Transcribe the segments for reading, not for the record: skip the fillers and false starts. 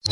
Hi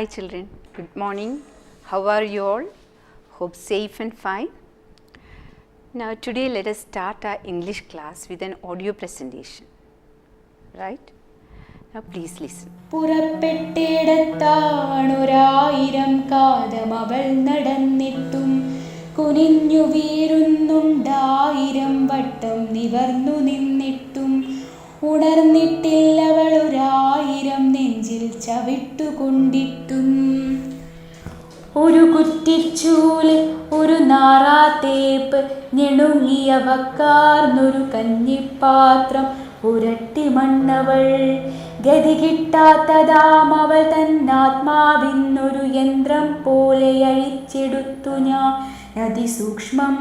children, good morning. How are you all? Hope safe and fine. Now today let us start our English class with an audio presentation. Right? Now please listen. പുറപ്പെട്ടിടത്താണൊരായിരം കാതമവൾ നടന്നിട്ടും കുനിഞ്ഞു വീഴുന്നുണ്ടായിരം വട്ടം നിവർന്നു നിന്നിട്ടും ഉണർന്നിട്ടില്ലവളൊരായിരം നെഞ്ചിൽ ചവിട്ടുകൊണ്ടിട്ടും. ഒരു കുറ്റിച്ചൂല്, ഒരു നാറാത്തേപ്പ്, ഞെണുങ്ങിയ വക്കാർന്നൊരു കഞ്ഞിപ്പാത്രം, പുരട്ടി മണ്ണവൾ. ഗതി കിട്ടാത്തതാം അവൾ തന്നാത്മാവിന്നൊരു യന്ത്രം പോലെ അഴിച്ചെടുത്തു ഞാൻ അതിസൂക്ഷ്മം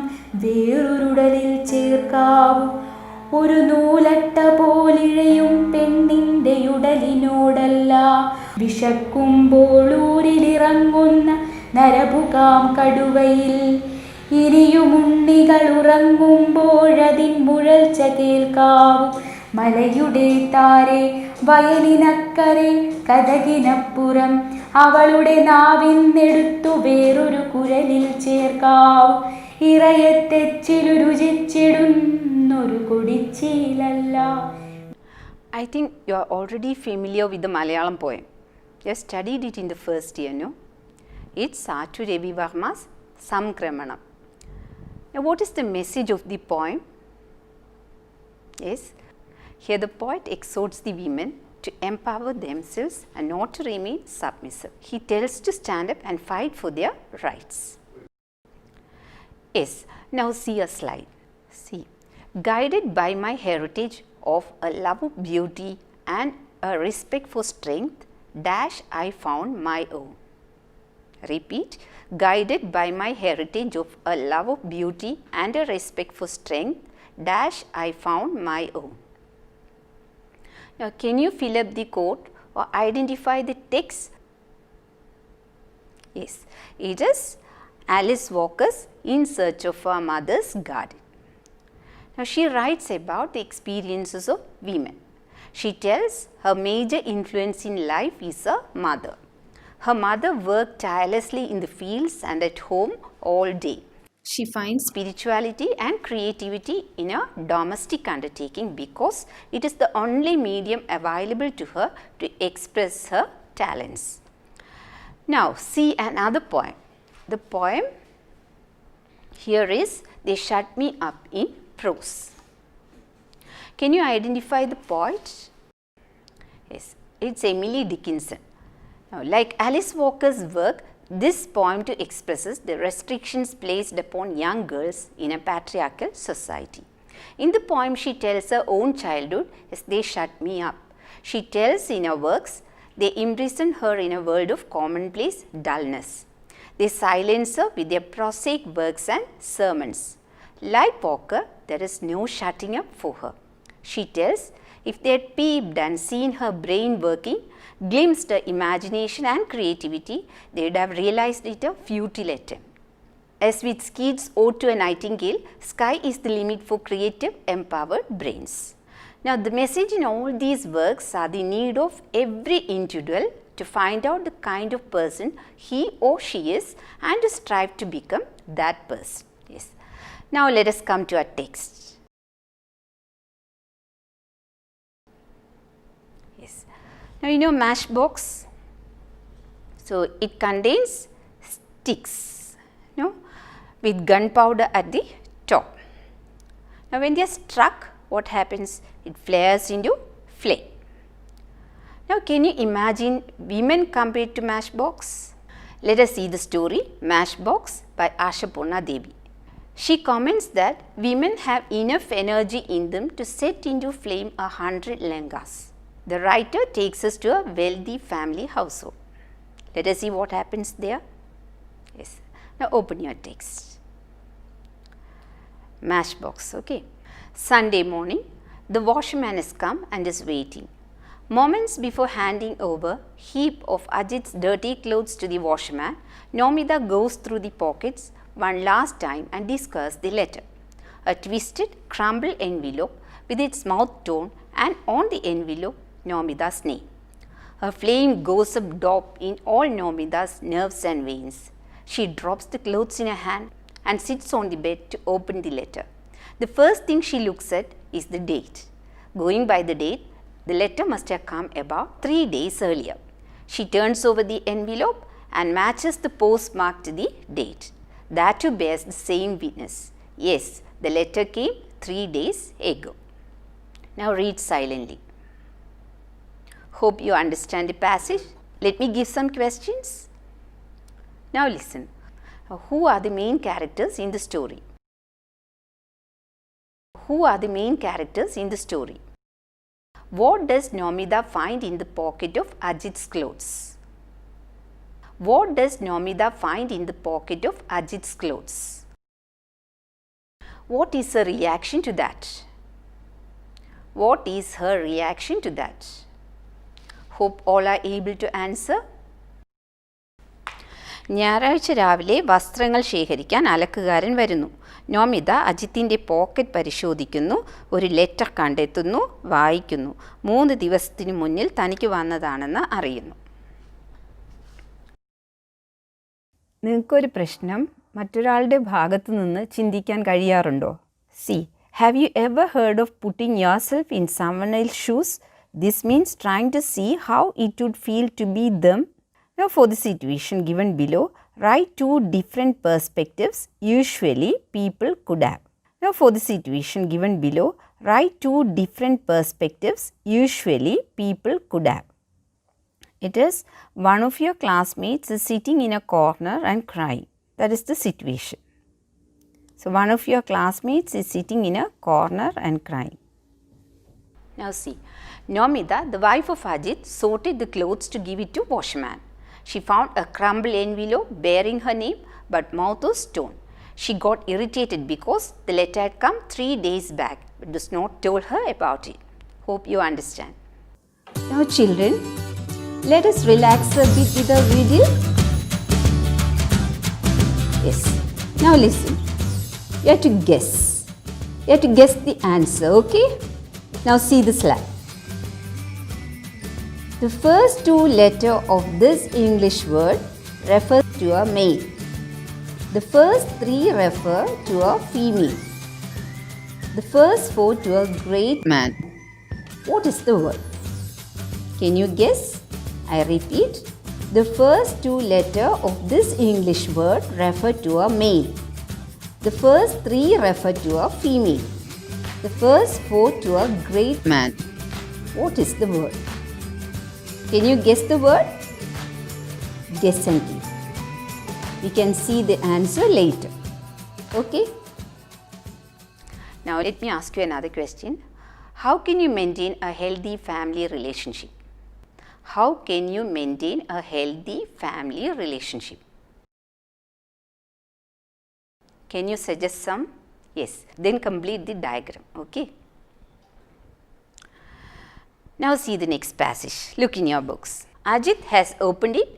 വേറൊരുടലിൽ ചേർക്കാവും. ഒരു നൂലട്ട പോലിഴയും പെണ്ണിൻ്റെ ഉടലിനോടല്ല, വിശക്കുമ്പോളൂരിലിറങ്ങുന്ന നരഭുകാം കടുവയിൽ. ഇനിയുമുണ്ണികൾ ഉറങ്ങുമ്പോഴതിൻ മുഴൽച്ച കേൾക്കാവും. മലയുടെ താരെ, വയലിനക്കരെ, കതകിനപ്പുറം അവളുടെ നാവിന്നെടുത്തു വേറൊരു കുരലിൽ ചേർക്കാവും. ഇറയത്തെച്ചിലു രുചിച്ചിടുന്നൊരു കൊടിച്ചീലല്ല. I think you are already familiar with the Malayalam poem. You have studied it in the first year, no? It's Satu Ravi Varma's Samkramanam. Now what is the message of the poem? Yes, here the poet exhorts the women to empower themselves and not to remain submissive. He tells to stand up and fight for their rights. Yes, now see a slide. See, guided by my heritage of a love of beauty and a respect for strength, dash I found my own. Repeat, guided by my heritage of a love of beauty and a respect for strength, dash I found my own. Now, can you fill up the quote or identify the text? Yes, it is Alice Walker's In Search of Her Mother's Garden. Now, she writes about the experiences of women. She tells her major influence in life is her mother. Her mother worked tirelessly in the fields and at home all day. She finds spirituality and creativity in a domestic undertaking because it is the only medium available to her to express her talents. Now, see another poem. The poem here is They Shut Me Up in Prose. Can you identify the poet? Yes, it's Emily Dickinson. Now, like Alice Walker's work, this poem too expresses the restrictions placed upon young girls in a patriarchal society. In the poem, she tells her own childhood as they shut me up. She tells in her works, they imprison her in a world of commonplace dullness. They silence her with their prosaic works and sermons. Like Walker, there is no shutting up for her. She tells, if they had peeped and seen her brain working, glimpsed her imagination and creativity, they would have realized it a futile attempt. As with Keats' Ode to a Nightingale, sky is the limit for creative, empowered brains. Now, the message in all these works are the need of every individual to find out the kind of person he or she is and to strive to become that person. Yes. Now, let us come to our text. Yes. Now, you know matchbox. So, it contains sticks, with gunpowder at the top. Now, when they are struck what happens? It flares into flame. Now, can you imagine women compared to matchbox? Let us see the story Matchbox by Ashapurna Devi. She comments that women have enough energy in them to set into flame 100 langas. The writer takes us to a wealthy family household. Let us see what happens there. Yes. Now open your text. Matchbox, okay. Sunday morning, the washerman has come and is waiting. Moments before handing over heap of Ajit's dirty clothes to the washerman, Nomida goes through the pockets one last time and discards the letter. A twisted, crumpled envelope with its mouth torn, and on the envelope, Nomida's name. Her flame goes up dop in all Nomida's nerves and veins. She drops the clothes in her hand and sits on the bed to open the letter. The first thing she looks at is the date. Going by the date, the letter must have come about 3 days earlier. She turns over the envelope and matches the postmark to the date. That too bears the same witness. Yes, the letter came 3 days ago. Now read silently. Hope you understand the passage. Let me give some questions. Now listen. Who are the main characters in the story? Who are the main characters in the story? What does Nomida find in the pocket of Ajit's clothes? What does Nomida find in the pocket of Ajit's clothes? What is her reaction to that? What is her reaction to that? Hope all are able to answer. ഞായറാഴ്ച രാവിലെ വസ്ത്രങ്ങൾ ശേഖരിക്കാൻ അലക്കുകാരൻ വരുന്നു. Nomita അജിത്തിൻ്റെ pocket പരിശോധിക്കുന്നു, ഒരു letter കണ്ടെത്തുന്നു, വായിക്കുന്നു. 3 ദിവസത്തിനു മുന്നിൽ തനിക്ക് വന്നതാണെന്ന് അറിയുന്നു. നിങ്ങൾക്കൊരു പ്രശ്നം മറ്റൊരാളുടെ ഭാഗത്തു നിന്ന് ചിന്തിക്കാൻ കഴിയാറുണ്ടോ? Have you ever heard of putting yourself in someone else's shoes? This means trying to see how it would feel to be them. Now for the situation given below, write 2 different perspectives usually people could have. Now for the situation given below, write 2 different perspectives usually people could have. It is one of your classmates is sitting in a corner and crying. That is the situation. So one of your classmates is sitting in a corner and crying. Now see, Nomida, the wife of Ajit, sorted the clothes to give it to washman. She found a crumpled envelope bearing her name, but mouth was torn. She got irritated because the letter had come 3 days back, but was not told her about it. Hope you understand. Now children, let us relax a bit with a riddle. Yes. Now listen. You have to guess. You have to guess the answer, okay? Now see the slide. The first 2 letters of this English word refer to a male. The first 3 refer to a female. The first 4 to a great man. What is the word? Can you guess? I repeat. The first 2 letters of this English word refer to a male. The first 3 refer to a female. The first 4 to a great man. What is the word? Can you guess the word? Guess and keep. We can see the answer later. Okay? Now let me ask you another question. How can you maintain a healthy family relationship? How can you maintain a healthy family relationship? Can you suggest some? Yes. Then complete the diagram. Okay? Now see the next passage. Look in your books. Ajit has opened it,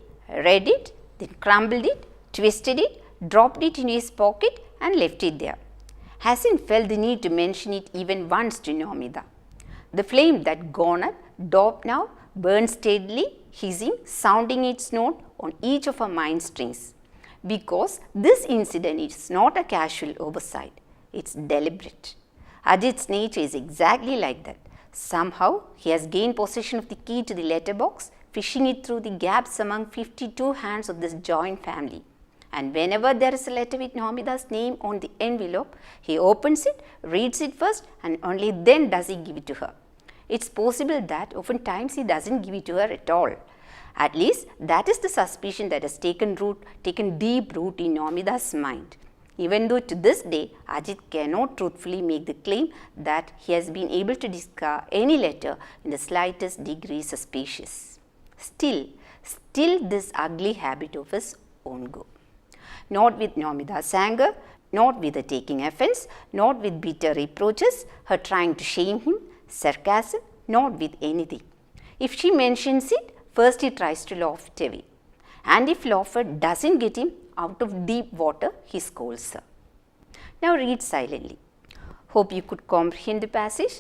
read it, then crumpled it, twisted it, dropped it in his pocket and left it there. Hasn't felt the need to mention it even once to Nomida. The flame that gone up, dop now, burns steadily, hissing, sounding its note on each of our mind strings. Because this incident is not a casual oversight, it's deliberate. Ajit's nature is exactly like that. Somehow, he has gained possession of the key to the letterbox, fishing it through the gaps among 52 hands of this joint family. And whenever there is a letter with Nomida's name on the envelope, he opens it, reads it first, and only then does he give it to her. It's possible that oftentimes he doesn't give it to her at all. At least that is the suspicion that has taken deep root in Nomida's mind. Even though to this day, Ajit cannot truthfully make the claim that he has been able to discover any letter in the slightest degree suspicious. Still this ugly habit of his own go. Not with Nomida's anger, not with her taking offense, not with bitter reproaches, her trying to shame him, sarcasm, not with anything. If she mentions it, first he tries to laugh it away. And if laughter doesn't get him out of deep water, he scolds her. Now read silently. Hope you could comprehend the passage.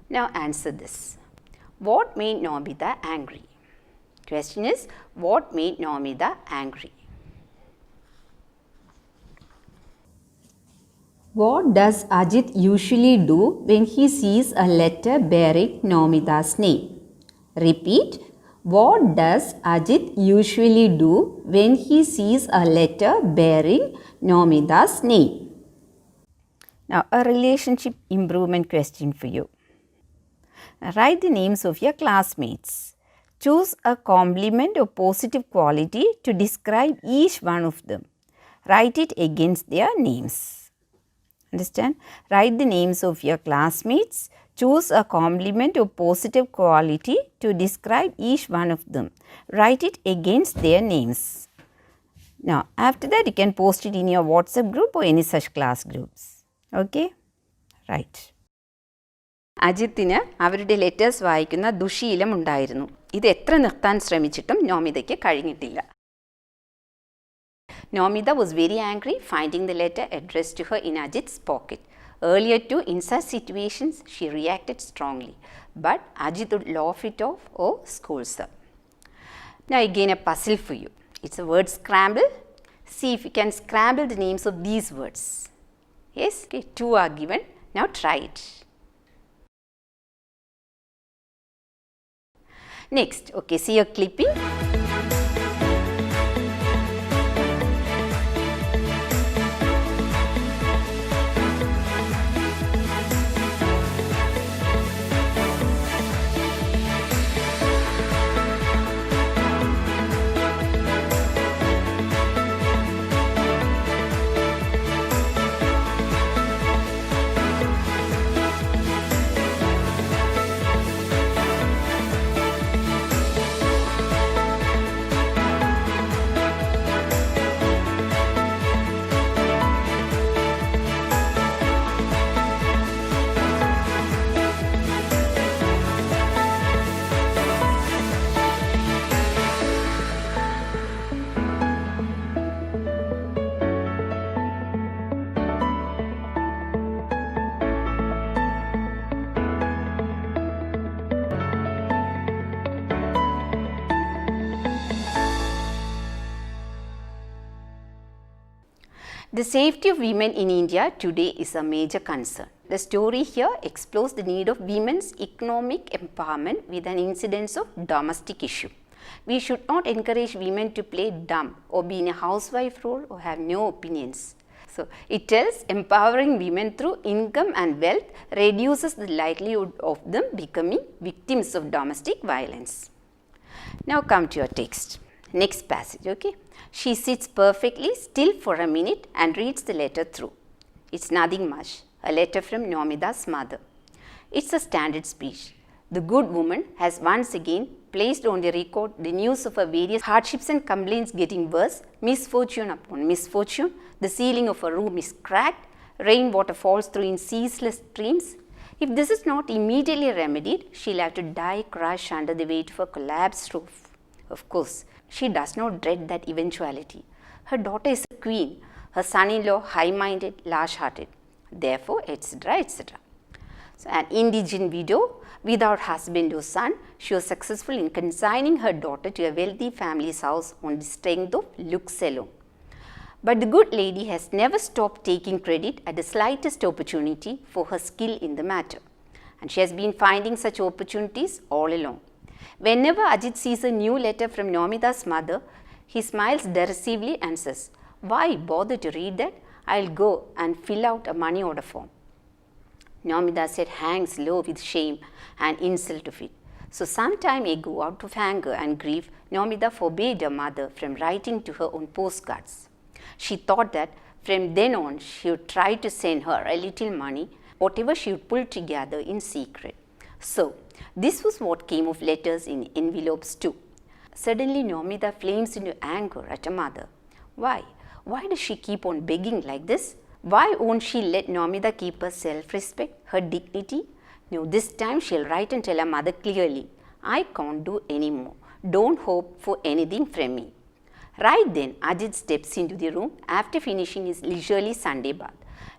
Now answer this. What made Nomida angry? Question is, what made Nomida angry? What does Ajit usually do when he sees a letter bearing Nomida's name? Repeat. What does Ajit usually do when he sees a letter bearing Nomida's name? Now, a relationship improvement question for you. Write the names of your classmates. Choose a compliment or positive quality to describe each one of them. Write it against their names. Understand? Write the names of your classmates. Choose a compliment or positive quality to describe each one of them. Write it against their names. Now, after that, you can post it in your WhatsApp group or any such class groups. Okay? Right. അജിത്തിന് അവരുടെ letters വായിക്കുന്ന ദുശീലം ഉണ്ടായിരുന്നു. ഇത് എത്ര നിർത്താൻ ശ്രമിച്ചിട്ടും നോമിതയ്ക്ക് കഴിഞ്ഞിട്ടില്ല. Nomida was very angry finding the letter addressed to her in Ajit's pocket. Earlier too, in such situations, she reacted strongly, but Ajit would laugh it off or scold her. Now again a puzzle for you. It's a word scramble. See if you can scramble the names of these words. Yes, okay, 2 are given. Now try it. Next, okay, see your clipping. The safety of women in India today is a major concern. The story here explores the need of women's economic empowerment with an incidence of domestic issue. We should not encourage women to play dumb or be in a housewife role or have no opinions. So, it tells empowering women through income and wealth reduces the likelihood of them becoming victims of domestic violence. Now come to your text. Next passage, okay. She sits perfectly still for a minute and reads the letter through. It's nothing much, a letter from Nomida's mother. It's a standard speech. The good woman has once again placed on the record the news of her various hardships and complaints getting worse, misfortune upon misfortune, the ceiling of her room is cracked, rainwater falls through in ceaseless streams. If this is not immediately remedied, she'll have to die crushed under the weight of a collapsed roof. Of course, she does not dread that eventuality. Her daughter is a queen, her son-in-law high-minded, large-hearted. Therefore, etc., etc. So, an indigent widow without husband or son, she was successful in consigning her daughter to a wealthy family's house on the strength of looks alone. But the good lady has never stopped taking credit at the slightest opportunity for her skill in the matter. And she has been finding such opportunities all along. Whenever Ajit sees a new letter from Nomida's mother, he smiles derisively and says, Why bother to read that? I'll go and fill out a money order form. Nomida said, hangs low with shame and insult of it. So some time ago, out of anger and grief, Nomida forbade her mother from writing to her on postcards. She thought that from then on, she would try to send her a little money, whatever she would pull together in secret. So, this was what came of letters in envelopes too. Suddenly, Nomida flames into anger at her mother. Why? Why does she keep on begging like this? Why won't she let Nomida keep her self-respect, her dignity? No, this time she'll write and tell her mother clearly, I can't do any more. Don't hope for anything from me. Right then, Ajit steps into the room after finishing his leisurely Sunday bath.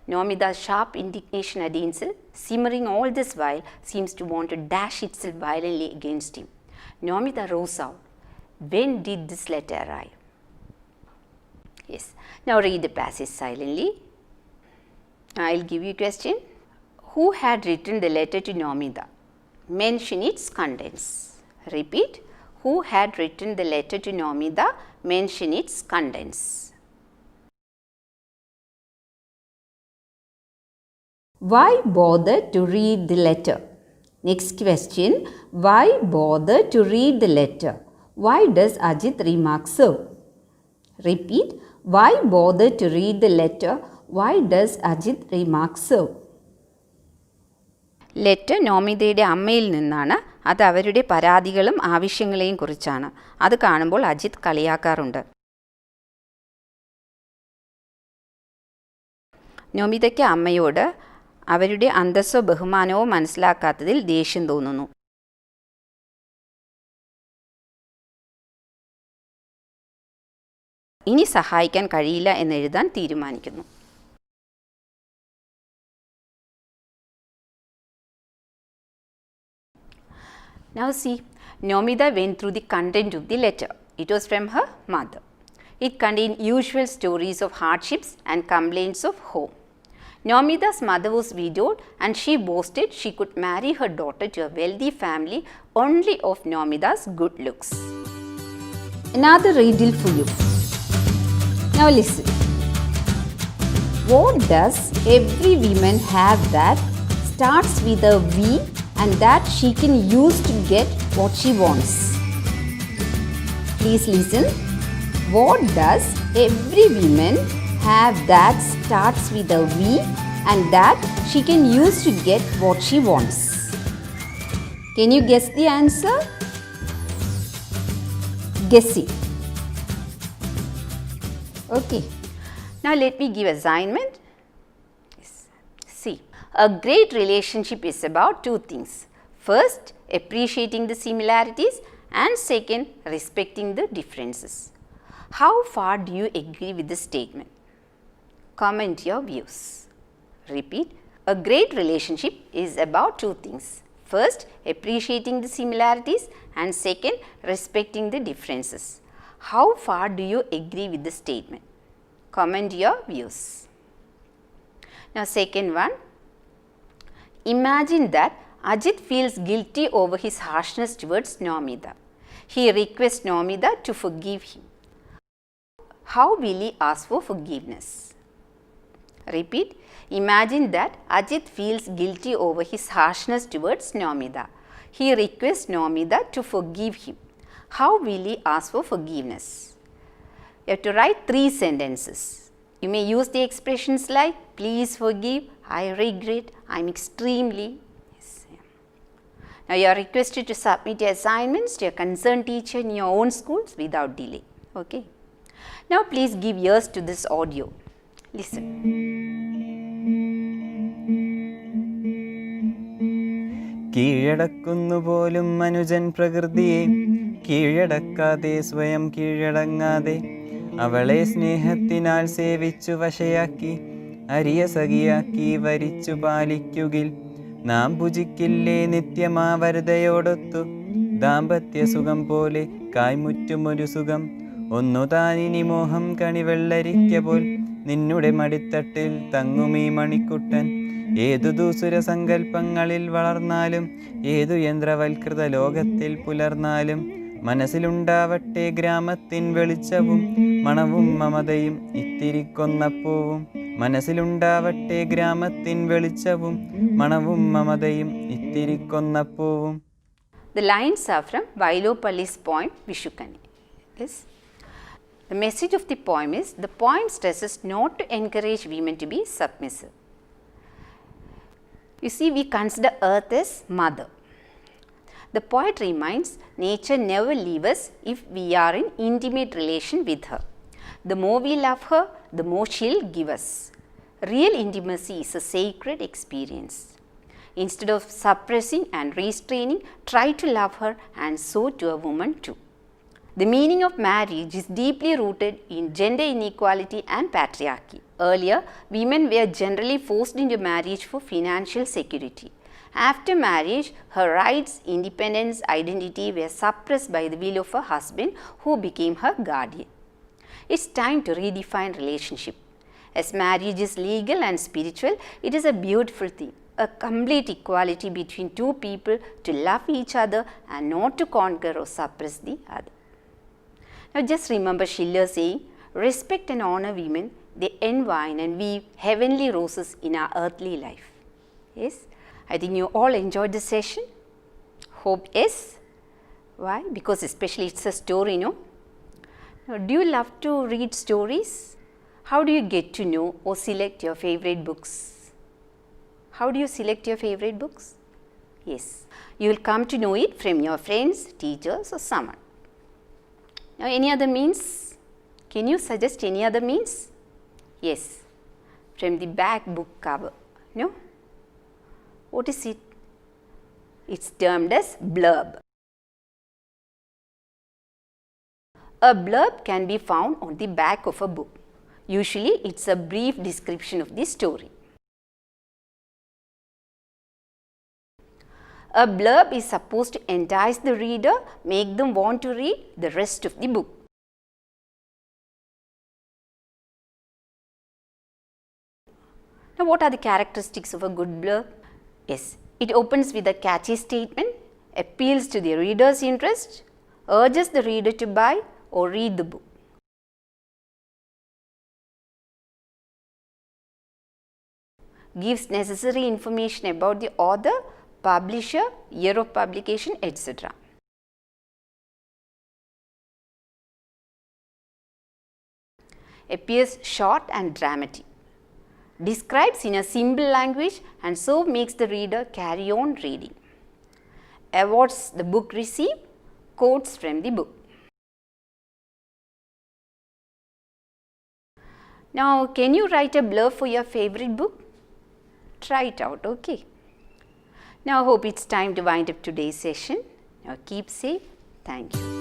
Nomida's sharp indignation at the insult, simmering all this while, seems to want to dash itself violently against him. Nomida rose out. When did this letter arrive? Yes. Now read the passage silently. I'll give you a question. Who had written the letter to Nomida? Mention its contents. Repeat. Who had written the letter to Nomida? Mention its contents. Why bother to read the letter? Next question. Why bother to read the letter? Why does Ajit remark so? Repeat. Why bother to read the letter? Why does Ajit remark so? Letter നോമിതയുടെ അമ്മയിൽ നിന്നാണ്. അത് അവരുടെ പരാതികളും ആവശ്യങ്ങളെയും കുറിച്ചാണ്. അത് കാണുമ്പോൾ അജിത് കളിയാക്കാറുണ്ട്. നോമിതയ്ക്ക് അമ്മയോട് അവരുടെ അന്തസ്സോ ബഹുമാനമോ മനസ്സിലാക്കാത്തതിൽ ദേഷ്യം തോന്നുന്നു. ഇനി സഹായിക്കാൻ കഴിയില്ല എന്നെഴുതാൻ തീരുമാനിക്കുന്നു. Now see, Nomida went through the content of the letter. It was from her mother. It contained usual stories of hardships and complaints of home. Nomida's mother was widowed and she boasted she could marry her daughter to a wealthy family only of Nomida's good looks. Another riddle for you. Now listen. What does every woman have that starts with a V and that she can use to get what she wants? Please listen. What does every woman have that starts with a V and that she can use to get what she wants? Can you guess the answer? Guess it. Okay. Now let me give assignment. See, a great relationship is about two things. First, appreciating the similarities, and second, respecting the differences. How far do you agree with this statement? Comment your views. Repeat. A great relationship is about two things. First, appreciating the similarities, and second, respecting the differences. How far do you agree with this statement? Comment your views. Now, second one. Imagine that Ajit feels guilty over his harshness towards Nomida. He requests Nomida to forgive him. How will he ask for forgiveness? Repeat. Imagine that Ajit feels guilty over his harshness towards Nomida. He requests Nomida to forgive him. How will he ask for forgiveness? You have to write 3 sentences. You may use the expressions like, please forgive, I regret, I am extremely. Yes. Now you are requested to submit your assignments to your concerned teacher in your own schools without delay. Okay. Now please give ears to this audio. Listen. കീഴടക്കുന്നു പോലും മനുജൻ പ്രകൃതിയെ, കീഴടക്കാതെ സ്വയം കീഴടങ്ങാതെ അവളെ സ്നേഹത്തിനാൽ സേവിച്ചു വശയാക്കി അരിയ സഖിയാക്കി വരിച്ചു പാലിക്കുകിൽ നാം ഭുജിക്കില്ലേ നിത്യമാവരതയോടൊത്തു ദാമ്പത്യ സുഖം പോലെ കായ്മുറ്റുമൊരു സുഖം ഒന്നു താനിനി മോഹം കണിവെള്ളരിക്ക പോൽ നിന്നുടെ മടിത്തട്ടിൽ തങ്ങുമീ മണിക്കുട്ടൻ. ഏതു ദൂസുര സങ്കല്പങ്ങളിൽ വളർന്നാലും ഏതു യന്ത്രവൽകൃത ലോകത്തിൽ പുലർന്നാലും മനസ്സിലുണ്ടാവട്ടെ ഗ്രാമത്തിൻ വെളിച്ചവും മണവും മമതയും ഇത്തിരിക്കൊന്നപ്പൂവും മനസ്സിലുണ്ടാവട്ടെ ഗ്രാമത്തിൻ വെളിച്ചവും മണവും മമതയും ഇത്തിരിക്കൊന്നപ്പൂവും. The lines are from Vailopalli's poem Vishukani. Yes. The message of the poem is, the poem stresses not to encourage women to be submissive. You see, we consider earth as mother. The poet reminds nature never leaves us if we are in intimate relation with her. The more we love her, the more she'll give us. Real intimacy is a sacred experience. Instead of suppressing and restraining, try to love her, and so to a woman too. The meaning of marriage is deeply rooted in gender inequality and patriarchy. Earlier, women were generally forced into marriage for financial security. After marriage, her rights, independence, identity were suppressed by the will of her husband, who became her guardian. It's time to redefine relationship. As marriage is legal and spiritual, it is a beautiful thing, a complete equality between two people to love each other and not to conquer or suppress the other. Now just remember Schiller saying, respect and honor women, they enwine and weave heavenly roses in our earthly life. Yes, I think you all enjoyed the session. Hope yes. Why? Because especially it's a story, no? Now, do you love to read stories? How do you get to know or select your favorite books? How do you select your favorite books? Yes, you will come to know it from your friends, teachers or someone. Now, any other means? Can you suggest any other means? Yes, from the back book cover. No? What is it? It's termed as blurb. A blurb can be found on the back of a book. Usually, it's a brief description of the story. A blurb is supposed to entice the reader, make them want to read the rest of the book. Now, what are the characteristics of a good blurb? Yes, it opens with a catchy statement, appeals to the reader's interest, urges the reader to buy or read the book. Gives necessary information about the author, publisher, year of publication, etc. Appears short and dramatic. Describes in a simple language and so makes the reader carry on reading. Awards the book received, quotes from the book. Now, can you write a blurb for your favorite book? Try it out, okay? Now, I hope it's time to wind up today's session. Now, keep safe. Thank you.